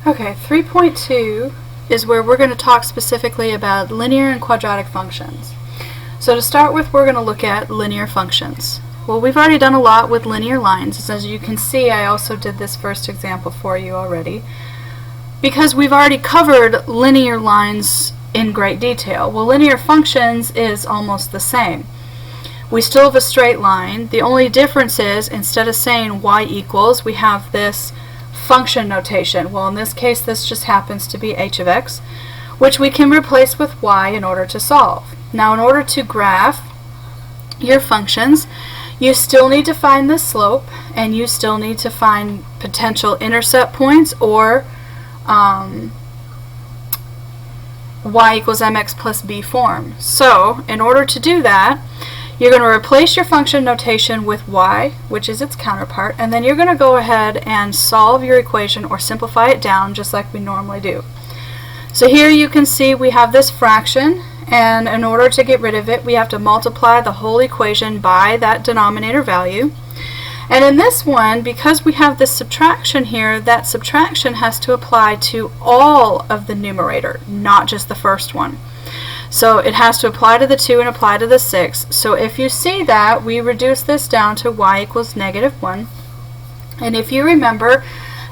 Okay, 3.2 is where we're going to talk specifically about linear and quadratic functions. So to start with, we're going to look at linear functions. Well, we've already done a lot with linear lines. As you can see, I also did this first example for you already, because we've already covered linear lines in great detail. Well, linear functions is almost the same. We still have a straight line. The only difference is, instead of saying y equals, we have this function notation. Well, in this case, this just happens to be h of x, which we can replace with y in order to solve. Now, in order to graph your functions, you still need to find the slope, and you still need to find potential intercept points, or y equals mx plus b form. So, in order to do that, you're going to replace your function notation with y, which is its counterpart, and then you're going to go ahead and solve your equation or simplify it down just like we normally do. So here you can see we have this fraction, and in order to get rid of it, we have to multiply the whole equation by that denominator value. And in this one, because we have this subtraction here, that subtraction has to apply to all of the numerator, not just the first one. So it has to apply to the 2 and apply to the 6. So if you see that, we reduce this down to y equals -1. And if you remember,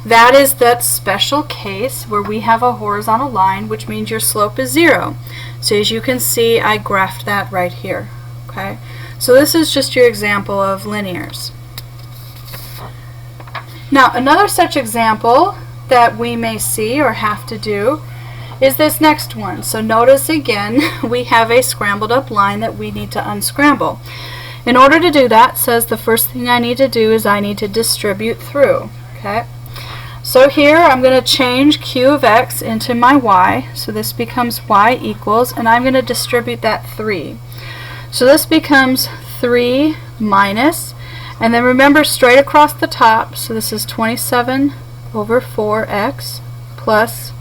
that is that special case where we have a horizontal line, which means your slope is 0. So as you can see, I graphed that right here. Okay? So this is just your example of linears. Now, another such example that we may see or have to do is this next one. So notice again, we have a scrambled up line that we need to unscramble. In order to do that, says the first thing I need to do is I need to distribute through. Okay? So here I'm going to change q of x into my y. So this becomes y equals, and I'm going to distribute that 3. So this becomes 3 minus, and then remember straight across the top, so this is 27 over 4x plus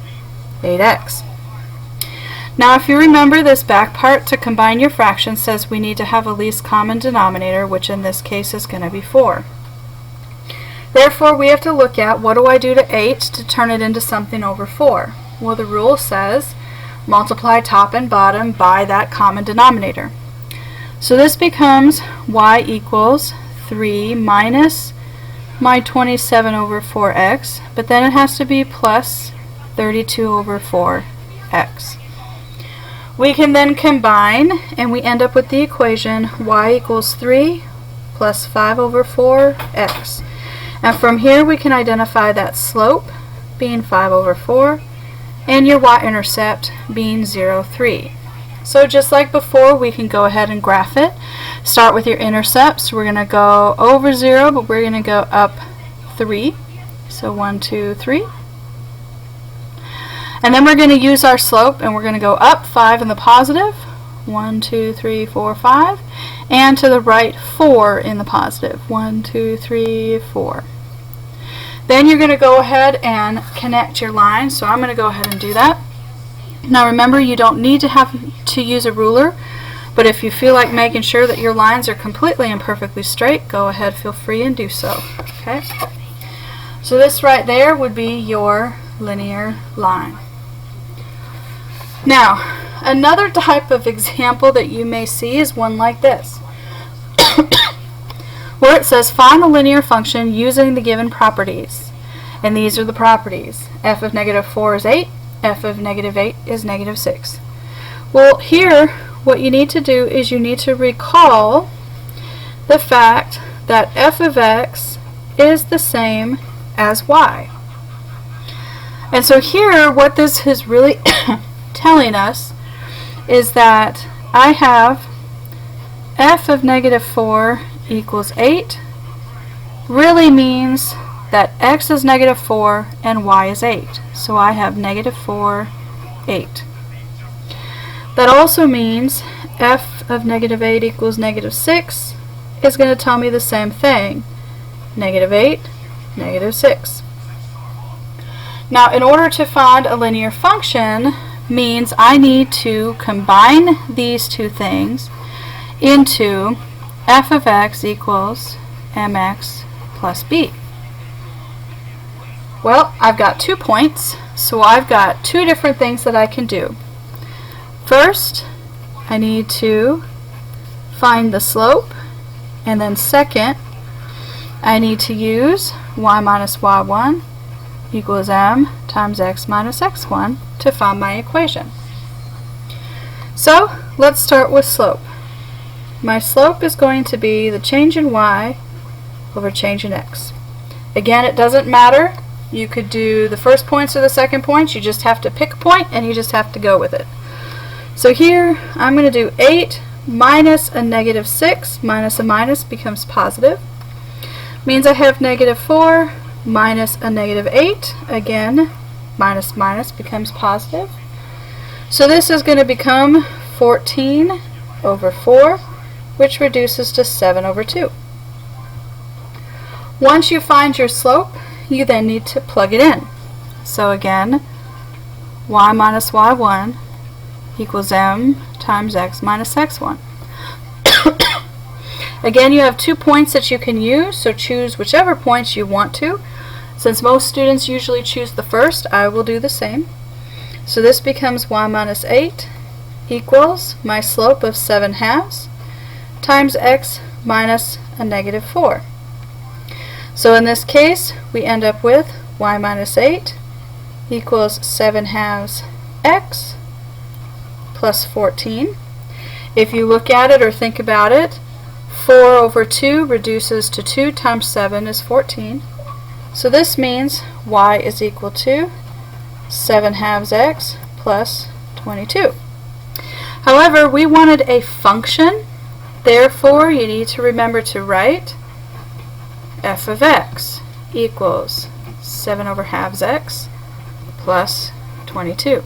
8x. Now if you remember, this back part to combine your fractions says we need to have a least common denominator, which in this case is going to be 4. Therefore, we have to look at, what do I do to 8 to turn it into something over 4? Well, the rule says multiply top and bottom by that common denominator. So this becomes y equals 3 minus my 27 over 4x, but then it has to be plus 32 over 4x. We can then combine, and we end up with the equation y equals 3 plus 5 over 4x. And from here we can identify that slope being 5 over 4 and your y-intercept being 0, 3. So just like before, we can go ahead and graph it. Start with your intercepts. We're going to go over 0, but we're going to go up 3. So 1, 2, 3. And then we're going to use our slope, and we're going to go up 5 in the positive. 1, 2, 3, 4, 5. And to the right 4 in the positive. 1, 2, 3, 4. Then you're going to go ahead and connect your lines. So I'm going to go ahead and do that. Now remember, you don't need to have to use a ruler, but if you feel like making sure that your lines are completely and perfectly straight, go ahead, feel free and do so. Okay? So this right there would be your linear line. Now, another type of example that you may see is one like this, where it says find the linear function using the given properties. And these are the properties. F of -4 is 8, f of -8 is -6. Well, here what you need to do is you need to recall the fact that f of x is the same as y. And so here what this is really telling us is that I have f of -4 equals 8 really means that x is -4 and y is 8. So I have -4, 8. That also means f of -8 equals -6 is going to tell me the same thing. -8, -6. Now, in order to find a linear function means I need to combine these two things into f of x equals mx plus b. Well, I've got 2 points, so I've got 2 different things that I can do. First, I need to find the slope, and then second, I need to use y minus y1 equals m times x minus x1 to find my equation. So, let's start with slope. My slope is going to be the change in y over change in x. Again, it doesn't matter. You could do the first points or the second points. You just have to pick a point and you just have to go with it. So here, I'm going to do 8 minus a negative 6 minus a minus becomes positive. Means I have negative 4 minus a negative 8. Again, minus minus becomes positive. So this is going to become 14 over 4, which reduces to 7 over 2. Once you find your slope, you then need to plug it in. So again, y minus y1 equals m times x minus x1. Again, you have 2 points that you can use, so choose whichever points you want to. Since most students usually choose the first, I will do the same. So this becomes y minus 8 equals my slope of 7/2 times x minus a negative 4. So in this case, we end up with y minus 8 equals 7/2 x plus 14. If you look at it or think about it, 4 over 2 reduces to 2 times 7 is 14. So this means y is equal to 7/2 x plus 22. However, we wanted a function, therefore you need to remember to write f of x equals 7/2 x plus 22.